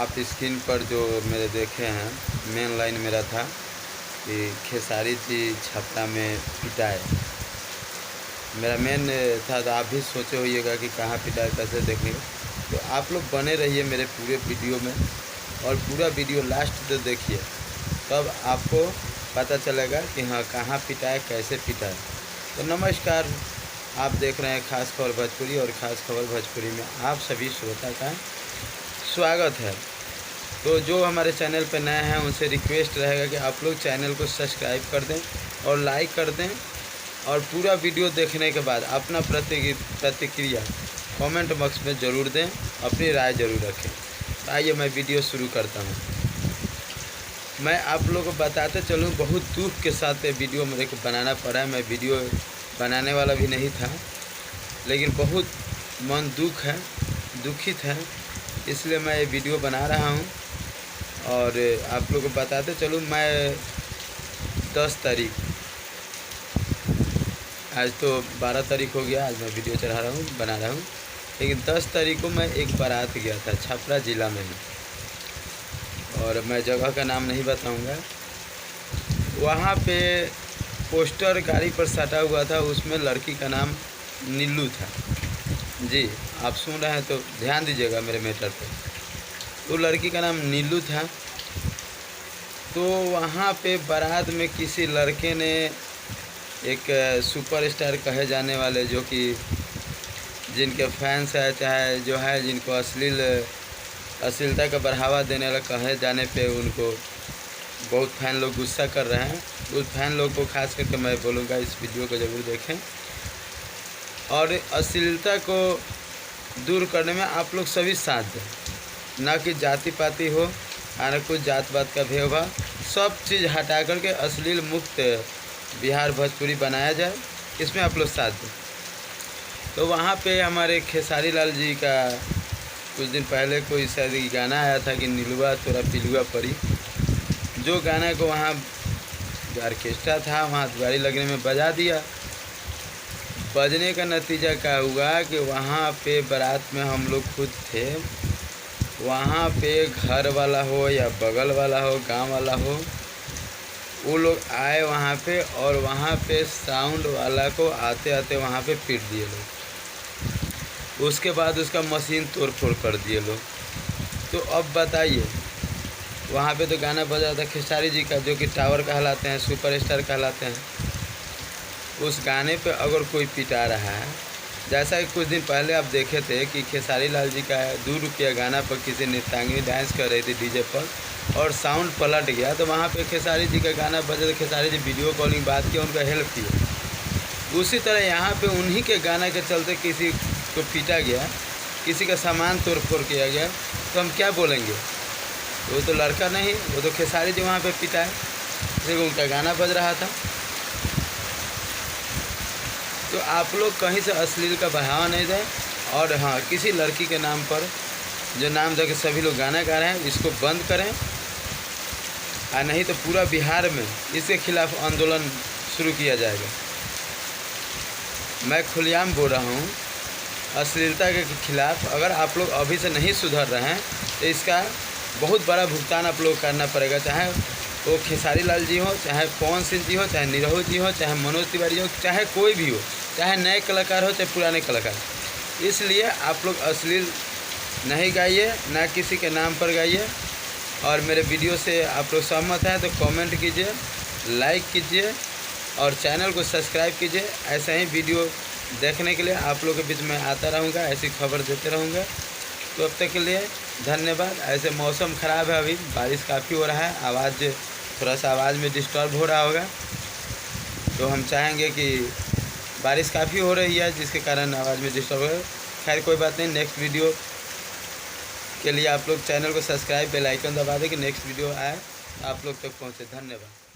आप स्क्रीन पर जो मेरे देखे हैं, मेन लाइन मेरा था कि खेसारी जी छपरा में पिटाए। मेरा मेन था, तो आप भी सोचे होइएगा कि कहाँ पिटाए, कैसे देखने का। तो आप लोग बने रहिए मेरे पूरे वीडियो में और पूरा वीडियो लास्ट तक देखिए, तब आपको पता चलेगा कि हाँ कहाँ पिटाए, कैसे पिटाए। तो नमस्कार, आप देख रहे हैं खास खबर भोजपुरी, और खास खबर भोजपुरी में आप सभी श्रोता का स्वागत है। तो जो हमारे चैनल पर नए हैं उनसे रिक्वेस्ट रहेगा कि आप लोग चैनल को सब्सक्राइब कर दें और लाइक कर दें, और पूरा वीडियो देखने के बाद अपना प्रतिक्रिया कमेंट बॉक्स में ज़रूर दें, अपनी राय ज़रूर रखें। तो आइए मैं वीडियो शुरू करता हूँ। मैं आप लोगों को बताते चलूँ, बहुत दुख के साथ ये वीडियो मेरे को बनाना पड़ा है। मैं वीडियो बनाने वाला भी नहीं था, लेकिन बहुत मन दुखित है, इसलिए मैं ये वीडियो बना रहा हूँ। और आप लोगों को बताते चलूँ, मैं 10 तारीख, आज तो 12 तारीख हो गया, आज मैं वीडियो बना रहा हूँ, लेकिन 10 तारीख को मैं एक बारात गया था छपरा ज़िला में ही, और मैं जगह का नाम नहीं बताऊंगा। वहाँ पे पोस्टर गाड़ी पर सटा हुआ था, उसमें लड़की का नाम नीलू था। जी, आप सुन रहे हैं तो ध्यान दीजिएगा मेरे मैटर पे। तो लड़की का नाम नीलू था। तो वहाँ पे बारात में किसी लड़के ने, एक सुपरस्टार कहे जाने वाले, जो कि जिनके फैंस है, चाहे जो है जिनको अश्लीलता का बढ़ावा देने वाला कहे जाने पे उनको बहुत फैन लोग गुस्सा कर रहे हैं। उस फैन लोग को खास करके मैं बोलूँगा इस वीडियो को ज़रूर देखें, और अश्लीलता को दूर करने में आप लोग सभी साथ दें। ना कि जाति पाति हो, ना कुछ जात पात का भेदभाव, सब चीज़ हटा करके अश्लील मुक्त बिहार भोजपुरी बनाया जाए, इसमें आप लोग साथ दें। तो वहाँ पे हमारे खेसारी लाल जी का कुछ दिन पहले कोई शायद गाना आया था कि नीलुआ तोरा पिलुआ पड़ी। जो गाना को वहाँ ऑर्केस्ट्रा था, वहाँ दिवाली लगने में बजा दिया। बजने का नतीजा क्या हुआ कि वहाँ पे बारात में हम लोग खुद थे। वहाँ पे घर वाला हो या बगल वाला हो, गांव वाला हो, वो लोग आए वहाँ पे, और वहाँ पे साउंड वाला को आते आते वहाँ पे पीट दिए लोग। उसके बाद उसका मशीन तोड़ फोड़ कर दिए लोग। तो अब बताइए, वहाँ पे तो गाना बजा था खेसारी जी का, जो कि टावर कहलाते हैं, सुपरस्टार कहलाते हैं। उस गाने पे अगर कोई पिटा रहा है, जैसा कि कुछ दिन पहले आप देखे थे कि खेसारी लाल जी का 2 रुपया गाना पर किसी नृत्यांगिनी डांस कर रही थी डीजे पर, और साउंड पलट गया, तो वहाँ पे खेसारी जी का गाना बजे, तो खेसारी जी वीडियो कॉलिंग बात की, उनका हेल्प किया। उसी तरह यहाँ पे उन्हीं के गाने के चलते किसी को पीटा गया, किसी का सामान तोड़ फोड़ किया गया, तो हम क्या बोलेंगे? वो तो लड़का नहीं, वो तो खेसारी जी वहाँ पे पिटा है, सिर्फ उनका गाना बज रहा था। तो आप लोग कहीं से अश्लील का बढ़ावा नहीं दें। और हाँ, किसी लड़की के नाम पर जो नाम दे के सभी लोग गाना गा रहे हैं, इसको बंद करें, और नहीं तो पूरा बिहार में इसके खिलाफ आंदोलन शुरू किया जाएगा। मैं खुलेआम बोल रहा हूँ, अश्लीलता के खिलाफ अगर आप लोग अभी से नहीं सुधर रहे हैं, तो इसका बहुत बड़ा भुगतान आप लोग करना पड़ेगा। चाहे वो खेसारी लाल जी हो, चाहे पवन सिंह जी हो, चाहे निरहू जी हो, चाहे मनोज तिवारी हो, चाहे कोई भी हो, चाहे नए कलाकार हो, चाहे पुराने कलाकार। इसलिए आप लोग अश्लील नहीं गाइए, ना किसी के नाम पर गाइए। और मेरे वीडियो से आप लोग सहमत हैं तो कमेंट कीजिए, लाइक कीजिए, और चैनल को सब्सक्राइब कीजिए। ऐसे ही वीडियो देखने के लिए आप लोग के बीच में आता रहूँगा, ऐसी खबर देते रहूँगा। तो अब तक के लिए धन्यवाद। ऐसे मौसम ख़राब है, अभी बारिश काफ़ी हो रहा है, थोड़ा सा आवाज़ में डिस्टर्ब हो रहा होगा, तो हम चाहेंगे कि बारिश काफ़ी हो रही है जिसके कारण आवाज़ में डिस्टर्ब हो। खैर कोई बात नहीं, नेक्स्ट वीडियो के लिए आप लोग चैनल को सब्सक्राइब, बेल आइकन दबा दें कि नेक्स्ट वीडियो आए आप लोग तक पहुँचे। धन्यवाद।